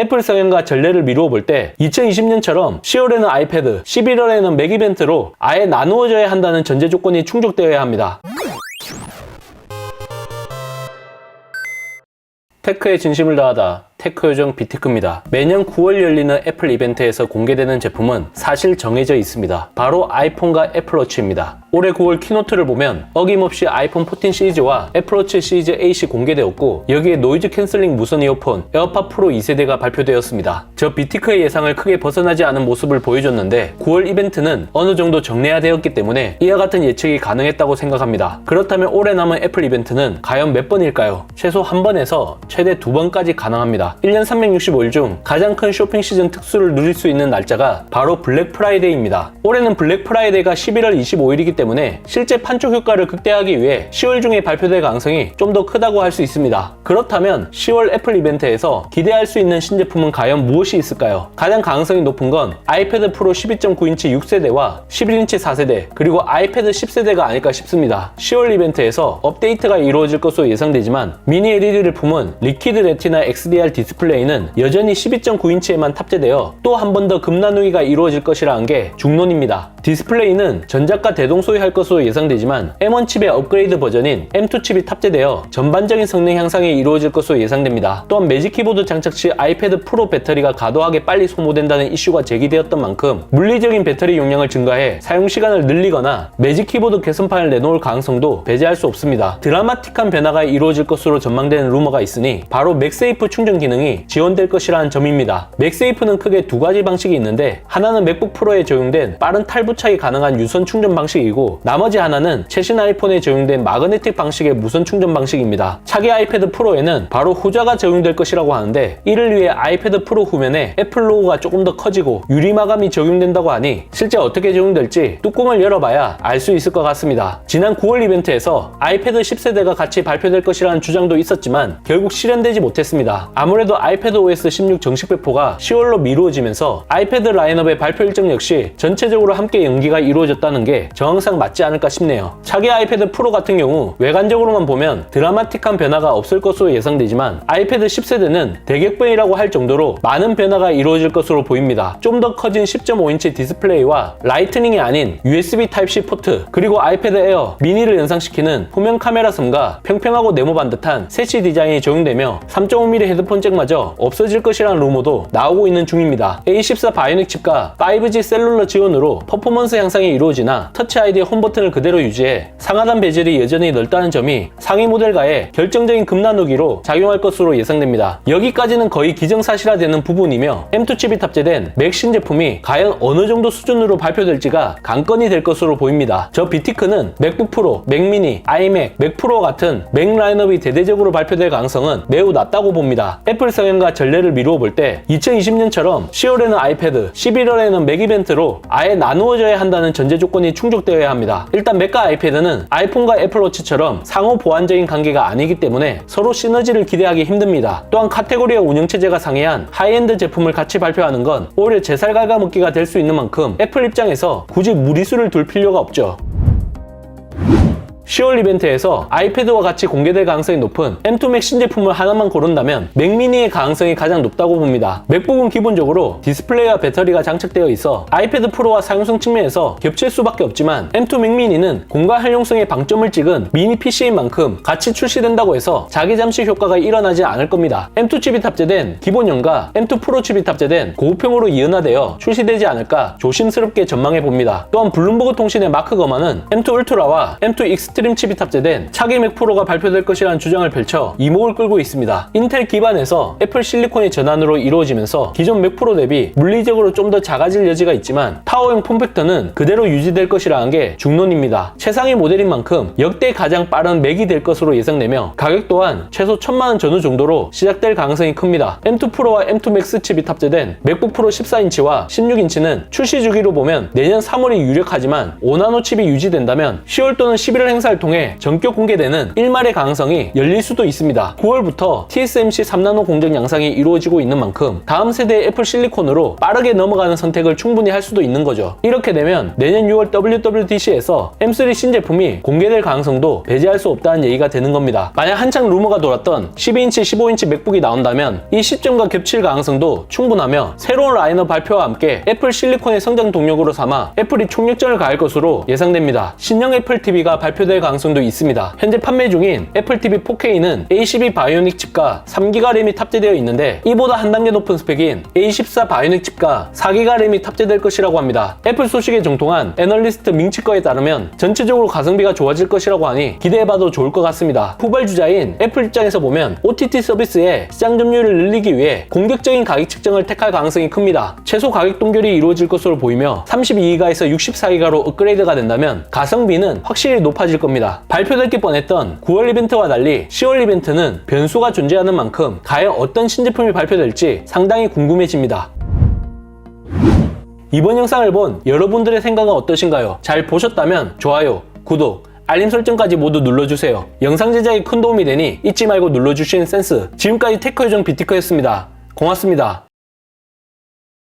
애플 성향과 전례를 미루어 볼 때 2020년처럼 10월에는 아이패드, 11월에는 맥 이벤트로 아예 나누어져야 한다는 전제 조건이 충족되어야 합니다. 테크에 진심을 다하다. 테크 요정 비티크입니다. 매년 9월 열리는 애플 이벤트에서 공개되는 제품은 사실 정해져 있습니다. 바로 아이폰과 애플워치입니다. 올해 9월 키노트를 보면 어김없이 아이폰 14 시리즈와 애플워치 시리즈 8이 공개되었고, 여기에 노이즈 캔슬링 무선 이어폰 에어팟 프로 2세대가 발표되었습니다. 저 비티크의 예상을 크게 벗어나지 않은 모습을 보여줬는데 9월 이벤트는 어느 정도 정례화되었기 때문에 이와 같은 예측이 가능했다고 생각합니다. 그렇다면 올해 남은 애플 이벤트는 과연 몇 번일까요? 최소 한 번에서 최대 2번까지 가능합니다. 1년 365일 중 가장 큰 쇼핑 시즌 특수를 누릴 수 있는 날짜가 바로 블랙 프라이데이입니다. 올해는 블랙 프라이데이가 11월 25일이기 때문에 실제 판촉 효과를 극대화하기 위해 10월 중에 발표될 가능성이 좀 더 크다고 할 수 있습니다. 그렇다면 10월 애플 이벤트에서 기대할 수 있는 신제품은 과연 무엇이 있을까요? 가장 가능성이 높은 건 아이패드 프로 12.9인치 6세대와 11인치 4세대, 그리고 아이패드 10세대가 아닐까 싶습니다. 10월 이벤트에서 업데이트가 이루어질 것으로 예상되지만 미니 LED를 품은 리퀴드 레티나 XDR 디스플레이는 여전히 12.9인치에만 탑재되어 또 한 번 더 급나누기가 이루어질 것이라는 게 중론입니다. 디스플레이는 전작과 대동소이할 것으로 예상되지만 M1 칩의 업그레이드 버전인 M2 칩이 탑재되어 전반적인 성능 향상이 이루어질 것으로 예상됩니다. 또한 매직 키보드 장착 시 아이패드 프로 배터리가 과도하게 빨리 소모된다는 이슈가 제기되었던 만큼 물리적인 배터리 용량을 증가해 사용 시간을 늘리거나 매직 키보드 개선판을 내놓을 가능성도 배제할 수 없습니다. 드라마틱한 변화가 이루어질 것으로 전망되는 루머가 있으니 바로 맥세이프 충전 기능이 지원될 것이라는 점입니다. 맥세이프는 크게 두 가지 방식이 있는데, 하나는 맥북 프로에 적용된 빠른 탈부착이 가능한 유선 충전 방식이고, 나머지 하나는 최신 아이폰에 적용된 마그네틱 방식의 무선 충전 방식입니다. 차기 아이패드 프로에는 바로 후자가 적용될 것이라고 하는데, 이를 위해 아이패드 프로 후면에 애플 로고가 조금 더 커지고 유리 마감이 적용된다고 하니 실제 어떻게 적용될지 뚜껑을 열어봐야 알 수 있을 것 같습니다. 지난 9월 이벤트에서 아이패드 10세대가 같이 발표될 것이라는 주장도 있었지만 결국 실현되지 못했습니다. 아무래도 아이패드 OS 16 정식 배포가 10월로 미루어지면서 아이패드 라인업의 발표 일정 역시 전체적으로 함께 연기가 이루어졌다는 게 정황상 맞지 않을까 싶네요. 차기 아이패드 프로 같은 경우 외관적으로만 보면 드라마틱한 변화가 없을 것으로 예상되지만 아이패드 10세대는 대격변이라고 할 정도로 많은 변화가 이루어질 것으로 보입니다. 좀 더 커진 10.5인치 디스플레이와 라이트닝이 아닌 USB Type-C 포트, 그리고 아이패드 에어 미니를 연상시키는 후면 카메라 섬과 평평하고 네모 반듯한 세치 디자인이 적용되며 3.5mm 헤드폰 잭마저 없어질 것이라는 루머도 나오고 있는 중입니다. A14 바이오닉 칩과 5G 셀룰러 지원으로 퍼포먼스 향상이 이루어지나 터치 아이디 홈 버튼을 그대로 유지해 상하단 베젤이 여전히 넓다는 점이 상위 모델과의 결정적인 급나누기로 작용할 것으로 예상됩니다. 여기까지는 거의 기정사실화되는 부분이며 M2 칩이 탑재된 맥 신제품이 과연 어느 정도 수준으로 발표될지가 관건이 될 것으로 보입니다. 저 비티크는 맥북 프로, 맥 미니, 아이맥, 맥 프로 같은 맥 라인업이 대대적으로 발표될 가능성은 매우 낮다고 봅니다. 애플 성향과 전례를 미루어 볼 때 2020년처럼 10월에는 아이패드, 11월에는 맥 이벤트로 아예 나누어져야 한다는 전제 조건이 충족되어야 합니다. 일단 맥과 아이패드는 아이폰과 애플워치처럼 상호 보완적인 관계가 아니기 때문에 서로 시너지를 기대하기 힘듭니다. 또한 카테고리와 운영체제가 상이한 하이엔드 제품을 같이 발표하는 건 오히려 제살 갉아먹기가 될 수 있는 만큼 애플 입장에서 굳이 무리수를 둘 필요가 없죠. 10월 이벤트에서 아이패드와 같이 공개될 가능성이 높은 M2 맥 신제품을 하나만 고른다면 맥 미니의 가능성이 가장 높다고 봅니다. 맥북은 기본적으로 디스플레이와 배터리가 장착되어 있어 아이패드 프로와 사용성 측면에서 겹칠 수밖에 없지만 M2 맥 미니는 공간 활용성에 방점을 찍은 미니 PC인 만큼 같이 출시된다고 해서 자기 잠식 효과가 일어나지 않을 겁니다. M2 칩이 탑재된 기본형과 M2 프로 칩이 탑재된 고급형으로 이은화되어 출시되지 않을까 조심스럽게 전망해 봅니다. 또한 블룸버그 통신의 마크 거만은 M2 울트라와 M2 익스트림 칩이 탑재된 차기 맥 프로가 발표될 것이라는 주장을 펼쳐 이목을 끌고 있습니다. 인텔 기반에서 애플 실리콘의 전환으로 이루어지면서 기존 맥 프로 대비 물리적으로 좀 더 작아질 여지가 있지만 타워형 폼팩터는 그대로 유지될 것이라는 게 중론입니다. 최상위 모델인 만큼 역대 가장 빠른 맥이 될 것으로 예상되며 가격 또한 최소 1000만원 전후 정도로 시작될 가능성이 큽니다. M2 프로와 M2 맥스 칩이 탑재된 맥북 프로 14인치와 16인치는 출시 주기로 보면 내년 3월이 유력하지만 5나노 칩이 유지된다면 10월 또는 11월 행사 행사를 통해 전격 공개되는 일말의 가능성이 열릴 수도 있습니다. 9월부터 TSMC 3나노 공정 양상이 이루어지고 있는 만큼 다음 세대의 애플 실리콘으로 빠르게 넘어가는 선택을 충분히 할 수도 있는 거죠. 이렇게 되면 내년 6월 WWDC에서 M3 신제품이 공개될 가능성도 배제할 수 없다는 얘기가 되는 겁니다. 만약 한창 루머가 돌았던 12인치, 15인치 맥북이 나온다면 이 시점과 겹칠 가능성도 충분하며 새로운 라인업 발표와 함께 애플 실리콘의 성장 동력으로 삼아 애플이 총력전을 가할 것으로 예상됩니다. 신형 애플 TV가 발표될 가능성도 있습니다. 현재 판매 중인 애플 TV 4K는 A12 바이오닉 칩과 3기가 램이 탑재되어 있는데 이보다 한 단계 높은 스펙인 A14 바이오닉 칩과 4기가 램이 탑재될 것이라고 합니다. 애플 소식에 정통한 애널리스트 밍치거에 따르면 전체적으로 가성비가 좋아질 것이라고 하니 기대해봐도 좋을 것 같습니다. 후발주자인 애플 입장에서 보면 OTT 서비스의 시장 점유율을 늘리기 위해 공격적인 가격 측정을 택할 가능성이 큽니다. 최소 가격 동결이 이루어질 것으로 보이며 32기가에서 64기가로 업그레이드가 된다면 가성비는 확실히 높아질 겁니다. 발표될 게 뻔했던 9월 이벤트와 달리 10월 이벤트는 변수가 존재하는 만큼 과연 어떤 신제품이 발표될지 상당히 궁금해집니다. 이번 영상을 본 여러분들의 생각은 어떠신가요? 잘 보셨다면 좋아요, 구독, 알림 설정까지 모두 눌러주세요. 영상 제작에 큰 도움이 되니 잊지 말고 눌러주시는 센스. 지금까지 테크요정 비티크였습니다. 고맙습니다.